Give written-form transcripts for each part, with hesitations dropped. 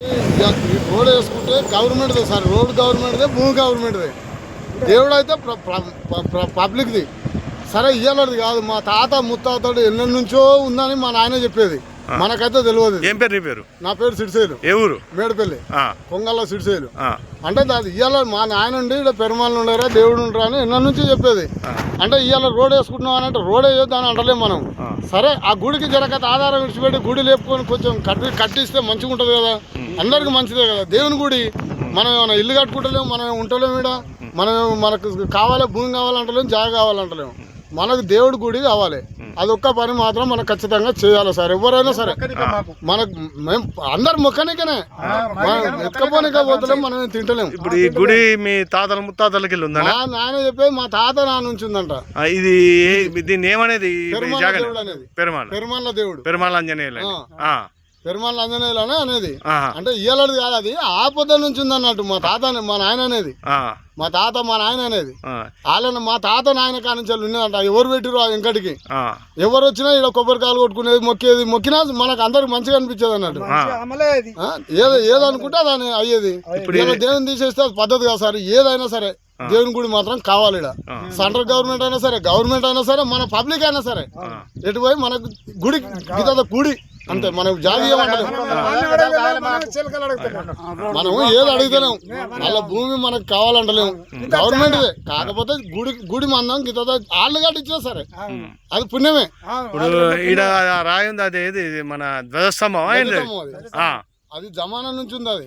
Road వేసుకుంటే గవర్నమెంట్దే sir, road గవర్నమెంట్దే, భూమి గవర్నమెంట్దే, దేవుడు అయితే పబ్లిక్ది. సరే ఇయ్యాలది కాదు, మా తాత ముత్తాతడు ఎన్నెల నుంచో ఉందని మా నాయన చెప్పేది, మనకైతే తెలియదు. ఏం పేరు నీ పేరు? నా పేరు సిడిసేలు. ఏ ఊరు? మేడపల్లి, కొంగల్లో సిడిసేలు. అంటే అది ఇయ్యాల మా నాయన ఉండి ఇక్కడ పెరుమాళ్ళు ఉండరా, దేవుడు ఉండరా అని ఎన్నెల నుంచి చెప్పేది. అంటే ఇవాళ రోడ్ వేసుకుంటున్నాం అని అంటే రోడ్ వేయొద్దు అని అంటలేము మనం. సరే ఆ గుడికి జరగత ఆధారం విడిచిపెట్టి గుడి లేపుకొని కొంచెం కట్టిస్తే మంచిగా ఉంటుంది కదా, అందరికి మంచిదే కదా. దేవుని గుడి మనం ఏమైనా ఇల్లు కట్టుకుంటలేము, మనం ఉంటలేము, ఇక్కడ మనం మనకు కావాలి, భూమి కావాలంటలేము, జాగ కావాలంటలేము, మనకు దేవుడి గుడి కావాలి. అదొక్క పని మాత్రం మనం ఖచ్చితంగా చేయాలి సార్. ఎవరైనా సరే మనకు మేము అందరు మొక్కనికనే, ఎత్తుకపోనికే పోతలేము, మనం తింటలేము. ఇప్పుడు ఈ గుడి మీ తాతల ముత్తాతలకి నాయన చెప్పేది మా తాత నా నుంచి ఉందంట. ఇది దీన్ని ఏమనేది? పెరుమాళ్ళ దేవుడు, పెరుమాళ్ళ ఆంజనేయులు, పెరుమాళ్ళ ఆంజనేయులు అనేది. అంటే ఇయ్యాలది కాదు, అది ఆ పొద్దు నుంచి ఉంది అన్నట్టు. మా తాత మా నాయన అనేది, మా తాత మా నాయన అనేది వాళ్ళని మా తాత నాయన కానించాలి ఉన్నదంట. ఎవరు పెట్టిరు వెంకటికి, ఎవరు వచ్చినా ఇక్కడ కొబ్బరికాయలు కొట్టుకునేది, మొక్కేది, మొక్కినా మనకు అందరికి మంచిగా అనిపించేది అన్నట్టు. ఏదనుకుంటే అది అయ్యేది. ఇప్పుడు దేవుని తీసేస్తే అది పద్ధతి కాదు సార్. ఏదైనా సరే దేవుని గుడి మాత్రం కావాలి. ఇక్కడ సెంట్రల్ గవర్నమెంట్ అయినా సరే, గవర్నమెంట్ అయినా సరే, మన పబ్లిక్ అయినా సరే, ఎటు పోయి మనకు గుడి గీత గుడి అంతే. మనకు జాతీయ మనం ఏది అడుగుతలేము, వాళ్ళ భూమి మనకు కావాలంటలేము, గవర్నమెంట్దే. కాకపోతే గుడి మందం గీత వాళ్ళు కట్టించినా సరే అది పుణ్యమే. ఇప్పుడు ఈడ రాయి ఉంది, అది ఏది మన ధ్వజస్తంభం, అది జమానా నుంచి ఉంది.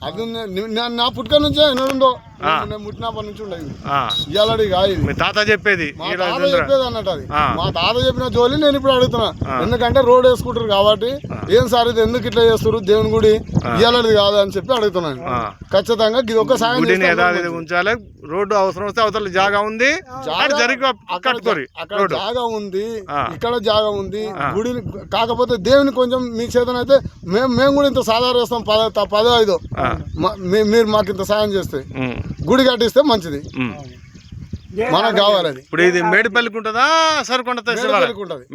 అది నా పుట్టుక నుంచే ఎన్నడుందో, ముట్టినప్పటి నుంచి ఉండదు. ఇవాళ కాదు, తాత చెప్పేది అన్నట్టు. అది మా తాత చెప్పిన జోలి నేను ఇప్పుడు అడుగుతున్నా. ఎందుకంటే రోడ్ వేసుకుంటారు కాబట్టి, ఏం సార్ ఇది ఎందుకు ఇట్లా చేస్తారు, దేవుని గుడి ఇవాళది కాదు అని చెప్పి అడుగుతున్నాను. ఖచ్చితంగా ఇది ఒక సాయం ఉంచాలి. రోడ్డు అవసరం వస్తే అవతల జాగా ఉంది, అక్కడ జాగా ఉంది, ఇక్కడ జాగా ఉంది గుడి. కాకపోతే దేవుని కొంచెం మీ చేతన అయితే మేము కూడా ఇంత సాధారణ చేస్తాం, 10-5 మీరు మాకు ఇంత సాయం చేస్తే గుడి కట్టిస్తే మంచిది, మనకు కావాలి. అది ఇప్పుడు ఇది మేడిపల్లికి ఉంటుందా, సరుకొండ?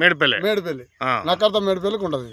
మేడిపల్లి, మేడిపల్లి నక్కర్త మేడిపల్లికి ఉంటుంది.